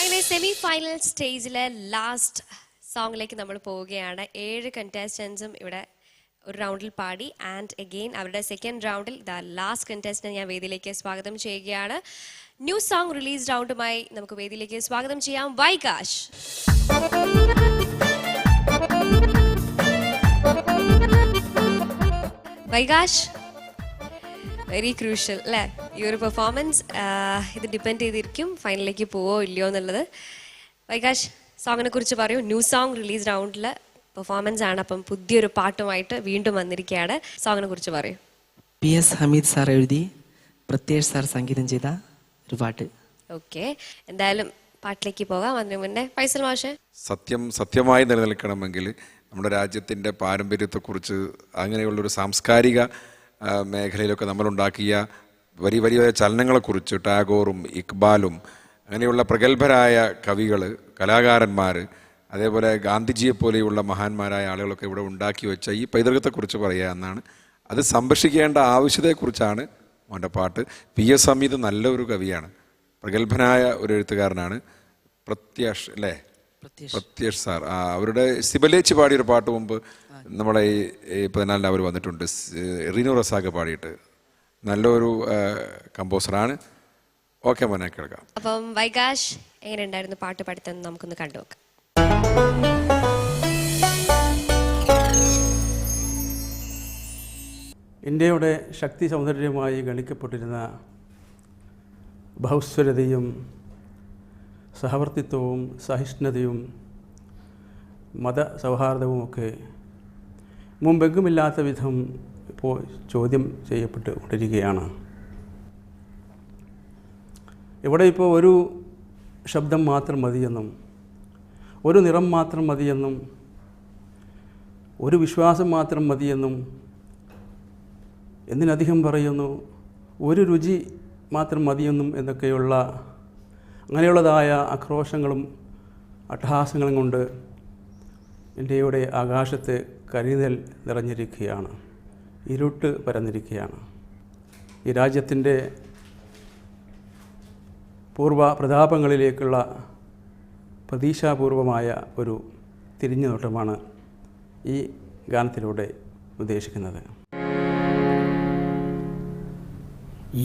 അങ്ങനെ semi final സ്റ്റേജിലെ last സോങ്ങിലേക്ക് നമ്മൾ പോവുകയാണ്. 7 കണ്ടസ്റ്റൻസും ഇവിടെ ഒരു റൗണ്ടിൽ പാടി. ആൻഡ് അഗെയിൻ അവരുടെ സെക്കൻഡ് റൗണ്ടിൽ ദ ലാസ്റ്റ് കണ്ടസ്റ്റന്റ് ഞാൻ വേദിയിലേക്ക് സ്വാഗതം ചെയ്യുകയാണ്. ന്യൂ സോങ് റിലീസ് റൗണ്ടുമായി നമുക്ക് വേദിയിലേക്ക് സ്വാഗതം ചെയ്യാം വൈകാശ്. വൈകാശ്, വെരി ക്രൂഷ്യൽ അല്ലേ ഈ ഒരു പെർഫോമൻസ്. ഇത് ഡിപ്പെൻഡ് ചെയ്തിരിക്കും ഫൈനലിലേക്ക് പോവോ ഇല്ലയോ എന്നുള്ളത്. വൈകാശ്, സോങ്ങിനെ കുറിച്ച് പറയൂ. ന്യൂ സോങ് റിലീസ് റൗണ്ടിൽ പെർഫോമൻസ് ആണ്. അപ്പം പുതിയൊരു പാട്ടുമായിട്ട് വീണ്ടും വന്നിരിക്കുകയാണ്. സോങ്ങിനെ കുറിച്ച് പറയൂ. PS ഹമീദ് സാർ എഴുതി പ്രത്യേഷ് സാർ സംഗീതം ചെയ്ത ഒരു പാട്ട്. ഓക്കെ, എന്തായാലും പാട്ടിലേക്ക് പോകാം. അതിനു മുന്നേ ഫൈസൽ മാഷെ, സത്യമായി നിലനിൽക്കണമെങ്കിൽ നമ്മുടെ രാജ്യത്തിൻ്റെ പാരമ്പര്യത്തെക്കുറിച്ച് അങ്ങനെയുള്ളൊരു സാംസ്കാരിക മേഖലയിലൊക്കെ നമ്മളുണ്ടാക്കിയ വലിയ വലിയ ചലനങ്ങളെക്കുറിച്ച് ടാഗോറും ഇക്ബാലും അങ്ങനെയുള്ള പ്രഗത്ഭരായ കവികൾ, കലാകാരന്മാർ, അതേപോലെ ഗാന്ധിജിയെ പോലെയുള്ള മഹാന്മാരായ ആളുകളൊക്കെ ഇവിടെ ഉണ്ടാക്കി വെച്ച ഈ പൈതൃകത്തെക്കുറിച്ച് പറയുക എന്നാണ്. അത് സംരക്ഷിക്കേണ്ട ആവശ്യത്തെക്കുറിച്ചാണ് മോൻ്റെ പാട്ട്. PS ഹമീദ് നല്ലൊരു കവിയാണ്, പ്രഗത്ഭനായ ഒരു എഴുത്തുകാരനാണ്. പ്രത്യേഷ് അല്ലേ, പ്രത്യേഷ് സാർ അവരുടെ സിബലേച്ച് പാടിയൊരു പാട്ട് മുമ്പ് നമ്മളെ ഈ 14 അവർ വന്നിട്ടുണ്ട്. റീനു റസാഖ് പാടിയിട്ട് നല്ലൊരു കമ്പോസറാണ്. ഓക്കെ മോനെ, കേൾക്കാം. അപ്പം വൈകാശ്, എങ്ങനെ ഉണ്ടായിരുന്നു പാട്ട് പഠിത്തം നമുക്കൊന്ന് കണ്ടുനോക്കാം. ഇന്ത്യയുടെ ശക്തി സൗന്ദര്യമായി ഗണിക്കപ്പെട്ടിരുന്ന ബഹുസ്വരതയും സഹവർത്തിത്വവും സഹിഷ്ണുതയും മതസൗഹാർദ്ദവുമൊക്കെ മുമ്പെങ്കുമില്ലാത്ത വിധം ഇപ്പോൾ ചോദ്യം ചെയ്യപ്പെട്ട് കൊണ്ടിരിക്കുകയാണ്. ഇവിടെ ഇപ്പോൾ ഒരു ശബ്ദം മാത്രം മതിയെന്നും ഒരു നിറം മാത്രം മതിയെന്നും ഒരു വിശ്വാസം മാത്രം മതിയെന്നും എന്തിനധികം പറയുന്നു ഒരു രുചി മാത്രം മതിയെന്നും എന്നൊക്കെയുള്ള അങ്ങനെയുള്ളതായ ആക്രോശങ്ങളും അട്ടഹാസങ്ങളും കൊണ്ട് ഇന്ത്യയുടെ ആകാശത്ത് കരിനിഴൽ നിറഞ്ഞിരിക്കുകയാണ്, ഇരുട്ട് പരന്നിരിക്കുകയാണ്. ഈ രാജ്യത്തിൻ്റെ പൂർവ പ്രതാപങ്ങളിലേക്കുള്ള പ്രതീക്ഷാപൂർവമായ ഒരു തിരിഞ്ഞുനോട്ടമാണ് ഈ ഗാനത്തിലൂടെ ഉദ്ദേശിക്കുന്നത്.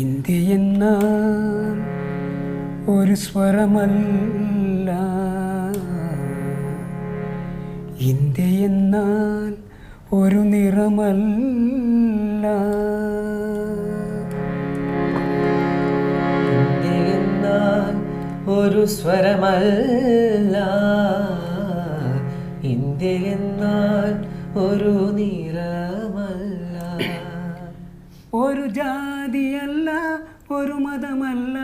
ഇന്ത്യ എന്ന ഒരു സ്വരമല്ല, ഇന്ത്യ എന്നാൽ ഒരു നിറമല്ല, ഇന്ത്യ എന്നാൽ ഒരു സ്വരമല്ല, ഇന്ത്യ എന്നാൽ ഒരു നിറമല്ല, ഒരു ജാതിയല്ല ഒരു മതമല്ല,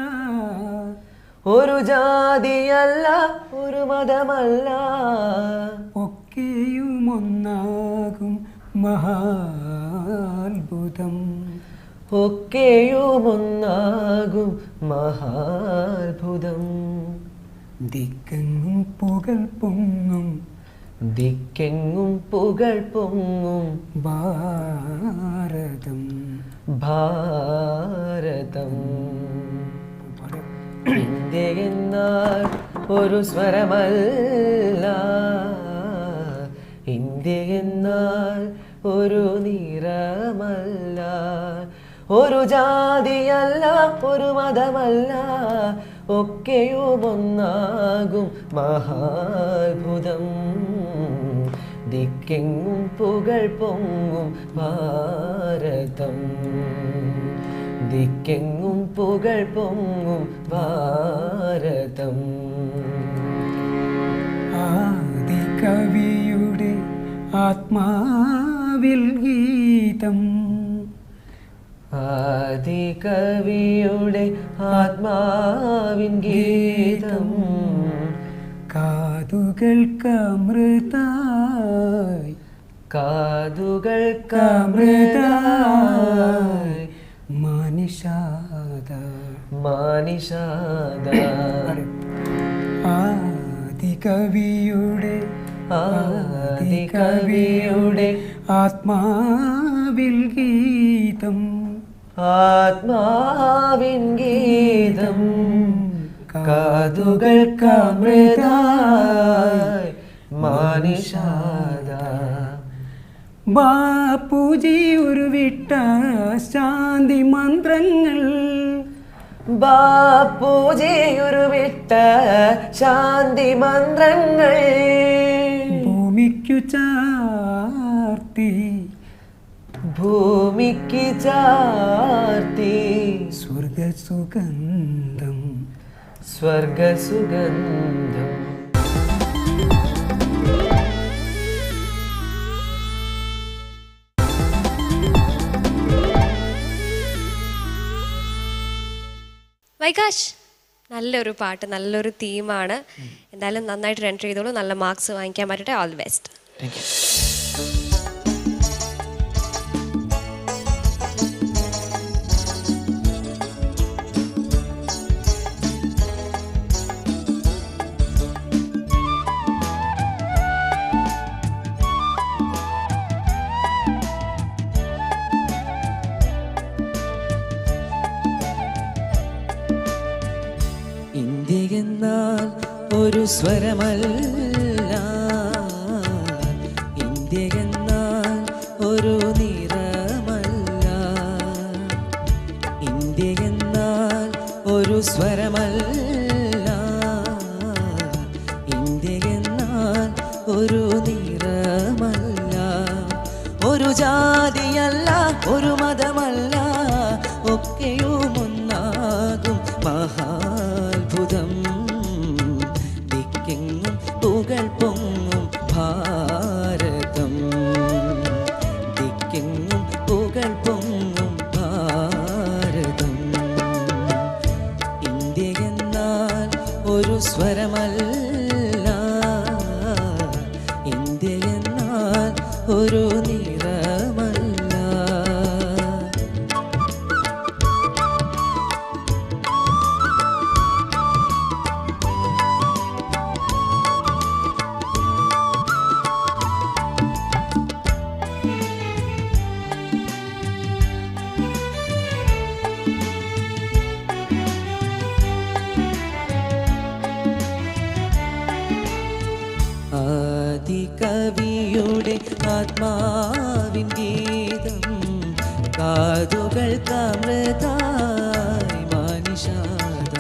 ഒരു ജാതിയല്ല ഒരു മതമല്ല, ഒക്കെയും ഒന്നാകും മഹാത്ഭുതം, ഒക്കെയും ഒന്നാകും മഹാത്ഭുതം, ദിക്കെങ്ങും പുകൾ പൊങ്ങും, ദിക്കെങ്ങും പുകൾ പൊങ്ങും ഭാരതം, ഭാരതം. ഇന്ത്യ എന്നാൽ ഒരു സ്വരമല്ല, ഇന്ത്യ എന്നാൽ ഒരു നിറമല്ല, ഒരു ജാതിയല്ല ഒരു മതമല്ല, ഒക്കെയും ഒന്നാകും മഹാത്ഭുതം, ദിക്കെങ്ങും പുകൾ പൊങ്ങും ഭാരതം, ദിക്കെങ്ങും പുകൾ പൊങ്ങും ഭാരതം. ആദികവിയുടെ ആത്മാവിൽ ഗീതം, ആദികവിയുടെ ആത്മാവിൻ ഗീതം, കാതുകൾക്കമൃതായി, കാതുകൾക്കമൃതായി, മാനിഷാദ, മാനിഷാദ. ആദികവിയുടെ, ആദികവിയുടെ ആത്മാവിൽ ഗീതം, ആത്മാവിൻ ഗീതം, കാതുകൾക്കമൃതായി മാനിഷാദ. ബാപ്പുജി ഉരുവിട്ട ശാന്തി മന്ത്രങ്ങൾ, ബാപ്പുജി ഉരുവിട്ട ശാന്തി മന്ത്രങ്ങൾ ഭൂമിക്കു ചാർത്തി, ഭൂമിക്ക് ചാർത്തി സ്വർഗസുഗന്ധം, സ്വർഗസുഗന്ധം. വൈകാശ്, നല്ലൊരു പാട്ട്, നല്ലൊരു തീമാണ്. എന്തായാലും നന്നായിട്ട് എൻട്രി ചെയ്തോളൂ, നല്ല മാർക്സ് വാങ്ങിക്കാൻ പറ്റട്ടെ. All the best. Thank you. India എന്നാൽ ഒരു സ്വരമല്ല, ഇന്ത്യ എന്നാൽ ഒരു നിറമല്ല, ഇന്ത്യ എന്നാൽ ഒരു സ്വരമല്ല, ഇന്ത്യ എന്നാൽ ഒരു നിറമല്ല, ഒരു ജാതിയല്ല, ഒരു മതമല്ല, ഒക്കെയും ഒന്നാകും മഹാത്ഭുതം. ദിക്കെങ്ങും പുകൾ പൊങ്ങും ഭാരതം, ദിക്കെങ്ങും പുകൾ പൊങ്ങും ഭാരതം. ഇന്ത്യ എന്നാൽ ഒരു സ്വരമല്ല, ഇന്ത്യ എന്നാൽ ഒരു നിറമല്ല. ആദികവിയുടെ ആത്മാവിൻ ഗീതം, കാതുകൾക്കമൃതായി മാനിഷാദ.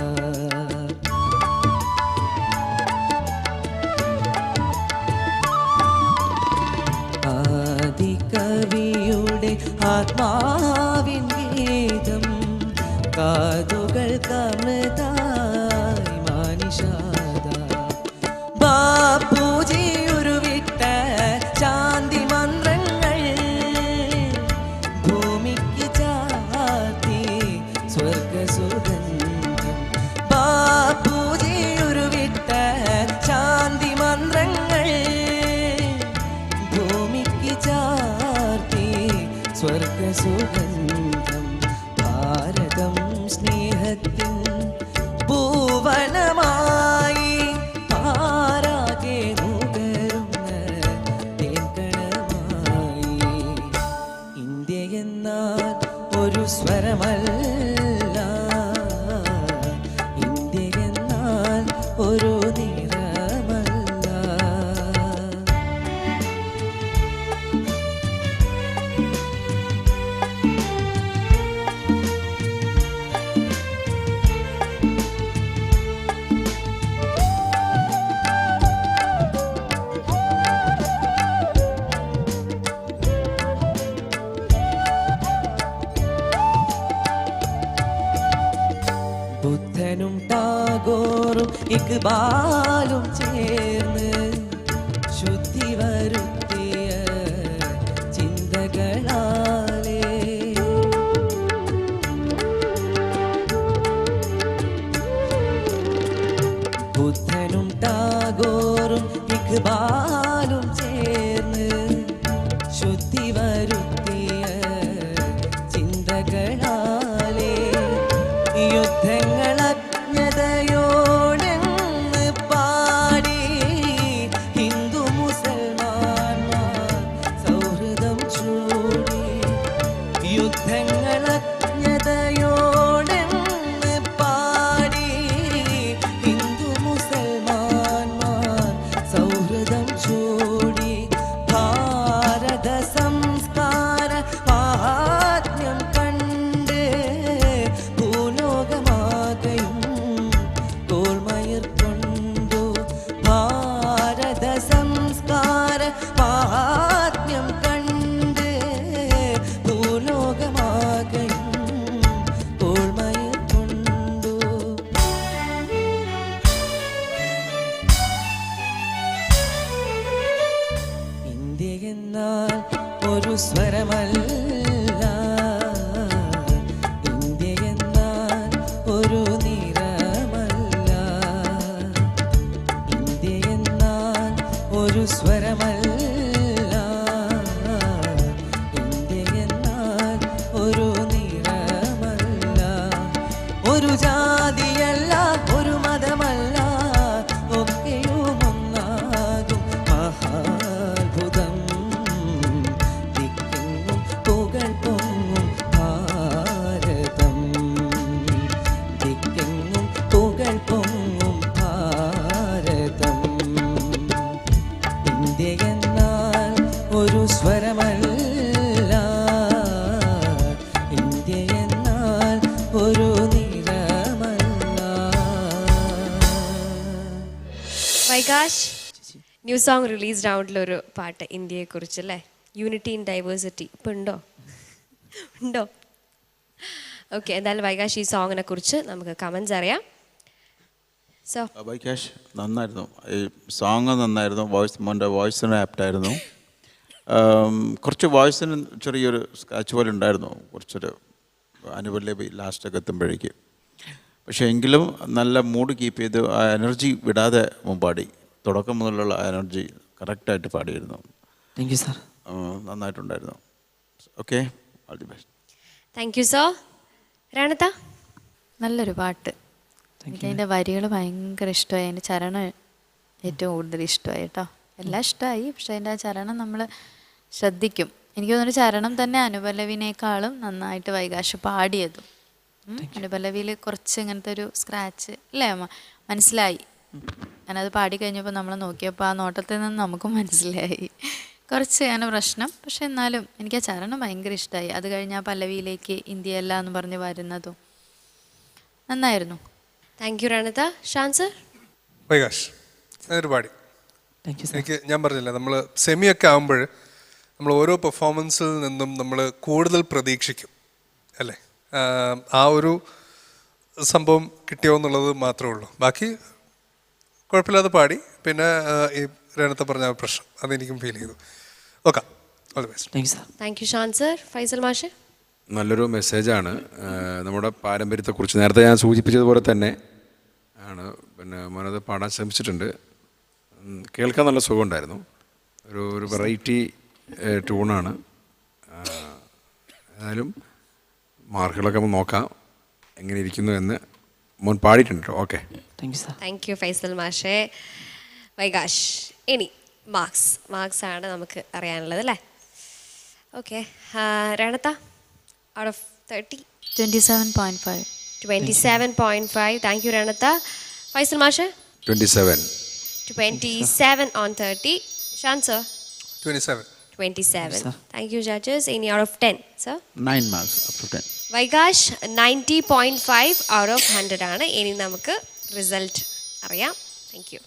ആദികവിയുടെ ആത്മാവിൻ ഗീതം, കാതുകൾക്കമൃതായി മാനിഷാദ. ബാപ്പുജി ഉരുവിട്ട ശാന്തി മന്ത്രങ്ങൾ ഭൂമിക്ക് ചാർത്തി സ്വർഗസുഗന്ധം. ബാപ്പുജി ഉരുവിട്ട ശാന്തി മന്ത്രങ്ങൾ ഭൂമിക്ക് ചാർത്തി സ്വർഗസുഗന്ധം. ഭാരതം സ്നേഹത്തിൻ ഭുവനമായി ആരാകെ നുകരുന്ന തേൻകണമായി. ഇന്ത്യ എന്നാൽ ഒരു സ്വരമല്ല, ഇന്ത്യ എന്നാൽ ഒരു നിറമല്ല. ബുദ്ധനും ടാഗോറും ഇക്ബാലും ചേർന്ന് ശുദ്ധി വരുത്തിയ ചിന്തകളാലേ ബുദ്ധനും ടാഗോറും ഇക്ബാലും ചേർന്ന് ശുദ്ധി വരുത്തിയ ചിന്തകളാലേ യുദ്ധങ്ങളജ്ഞതയോടെന്ന് പാടി ഹിന്ദു മുസൽമാന്മാർ സൗഹൃദം ചൂടി. യുദ്ധങ്ങളജ്ഞതയോടെന്ന് പാടി ഒരു സ്വരമല്ല, ഇന്ത്യ എന്നാൽ ഒരു നിറമല്ല, ഇന്ത്യ എന്നാൽ ഒരു സ്വരമല്ല, ഇന്ത്യ എന്നാൽ ഒരു നിറമല്ല, ഒരു ജാതിയല്ല, ഒരു മതമല്ല, ഒക്കെയും ഒന്നാകും മഹാത്ഭുതം. ദിക്കെങ്ങും പുകൾ പൊങ്ങും ഭാരതം, ദിക്കെങ്ങും പുകൾ പൊങ്ങും ഭാരതം. ഇന്ത്യ എന്നാൽ ഒരു സ്വരമല്ല, ഇന്ത്യ എന്നാൽ ഒരു നിറമല്ല. വൈകാശ്, ന്യൂ സോങ് റിലീസ് റൗണ്ടിലൊരു പാട്ട് ഇന്ത്യയെക്കുറിച്ച് അല്ലേ, യൂണിറ്റി ഇൻ ഡൈവേഴ്സിറ്റി. ഇപ്പം ഉണ്ടോ? ഓക്കെ, എന്തായാലും വൈകാശ് ഈ സോങ്ങിനെ കുറിച്ച് നമുക്ക് കമൻസ് അറിയാം. സോ വൈകാശ് നന്നായിരുന്നു, ഈ സോങ് നന്നായിരുന്നു, മോൻ്റെ വോയിസിന് ആപ്റ്റായിരുന്നു. കുറച്ച് വോയിസിന് ചെറിയൊരു സ്ക്രാച്ച് പോലെ ഉണ്ടായിരുന്നു, കുറച്ചൊരു അനുപല്ലവി ലാസ്റ്റൊക്കെ എത്തുമ്പോഴേക്ക്. പക്ഷേ എങ്കിലും നല്ല മൂഡ് കീപ്പ് ചെയ്ത് ആ എനർജി വിടാതെ പാടി, തുടക്കം മുതലുള്ള ആ എനർജി കറക്റ്റായിട്ട് പാടിയിരുന്നു. Thank you sir. നന്നായിട്ടുണ്ടായിരുന്നു. Okay, all the best. Thank you so. രണത്ത? നല്ലൊരു പാട്ട്. എനിക്ക് അതിൻ്റെ വരികൾ ഭയങ്കര ഇഷ്ടമായി, അതിൻ്റെ ചരണം ഏറ്റവും കൂടുതൽ ഇഷ്ടമായി കേട്ടോ. എല്ലാം ഇഷ്ടമായി, പക്ഷെ അതിൻ്റെ ആ ചരണം നമ്മൾ ശ്രദ്ധിക്കും. എനിക്ക് തോന്നുന്നു ചരണം തന്നെ അനുപല്ലവിനേക്കാളും നന്നായിട്ട് വൈകാശ് പാടിയതും. അനുപല്ലവിയിൽ കുറച്ച് ഇങ്ങനത്തെ ഒരു സ്ക്രാച്ച് അല്ലേ അമ്മ മനസ്സിലായി. ഞാനത് പാടി കഴിഞ്ഞപ്പോൾ നമ്മൾ നോക്കിയപ്പോൾ ആ നോട്ടത്തിൽ നിന്ന് നമുക്ക് മനസ്സിലായി കുറച്ച് അങ്ങനെ പ്രശ്നം. പക്ഷെ എന്നാലും എനിക്ക് ആ ചരണം ഭയങ്കര ഇഷ്ടമായി. അത് കഴിഞ്ഞ് ആ പല്ലവിയിലേക്ക് ഇന്ത്യയല്ല എന്ന് പറഞ്ഞ് വരുന്നതും നന്നായിരുന്നു. താങ്ക് യു രണത. ഷാൻ സർ? വൈകാശ് അതൊരു പാടി. Thank you sir. എനിക്ക് ഞാൻ പറഞ്ഞില്ല, നമ്മൾ സെമിയൊക്കെ ആകുമ്പോൾ നമ്മൾ ഓരോ പെർഫോമൻസിൽ നിന്നും നമ്മൾ കൂടുതൽ പ്രതീക്ഷിക്കും അല്ലേ. ആ ഒരു സംഭവം കിട്ടിയോ എന്നുള്ളത് മാത്രമേ ഉള്ളൂ. ബാക്കി കുഴപ്പമില്ലാതെ പാടി. പിന്നെ ഈ രണത്തെ പറഞ്ഞ പ്രശ്നം അതെനിക്കും ഫീൽ ചെയ്തു. Okay, all the best. Thank you sir. Thank you Shan sir. Faisal മാഷ്? നല്ലൊരു മെസ്സേജാണ്. നമ്മുടെ പാരമ്പര്യത്തെക്കുറിച്ച് നേരത്തെ ഞാൻ സൂചിപ്പിച്ചതുപോലെ തന്നെ ആണ്. പിന്നെ മോനത് പാടാൻ ശ്രമിച്ചിട്ടുണ്ട്. കേൾക്കാൻ നല്ല സുഖമുണ്ടായിരുന്നു. ഒരു വെറൈറ്റി ട്യൂണാണ്. ഏതായാലും മാർക്കുകളൊക്കെ നമ്മൾ നോക്കാം എങ്ങനെ ഇരിക്കുന്നു എന്ന്. മോൻ പാടിയിട്ടുണ്ട്. ഓക്കെ, thank you sir. Thank you Faisal മാഷേ. വൈകാശ്, ഇനി മാർക്സ് ആണ് നമുക്ക് അറിയാനുള്ളത് അല്ലേ. ഓക്കെ, രണത്ത? Out of 30? 27.5. 27.5. താങ്ക് യു രണത്ത. ഫൈസൽ മാഷ്? 27. 27 on 30. Shan sir? 27. 27. Thank you judges. Any out of 10, sir? 9 marks up to 10. വൈകാശ് 90.5 out of 100 ആണ്. ഇനി നമുക്ക് റിസൾട്ട് അറിയാം. Thank you.